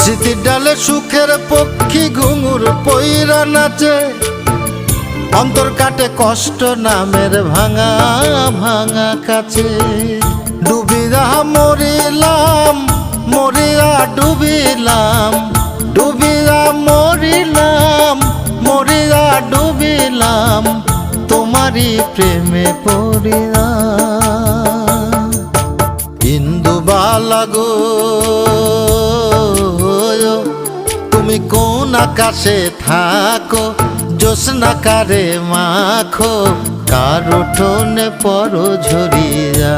স্মৃতির ডালে সুখের পক্ষী ঘুঙুর পইরা নাচে, অন্তর কাটে কষ্ট নামের ভাঙা ভাঙা কাছে। ডুবিয়া মরিলাম, মরিয়া ডুবিলাম, ডুবিয়া মরিলাম, মরিয়া ডুবিলাম, তোমারই প্রেমে পড়িয়া। ইন্দুবালা গো তুমি কোন আকাশে থাকো, জ্যোৎস্না কারে মাখো, কার উঠোনে পর ঝরিয়া।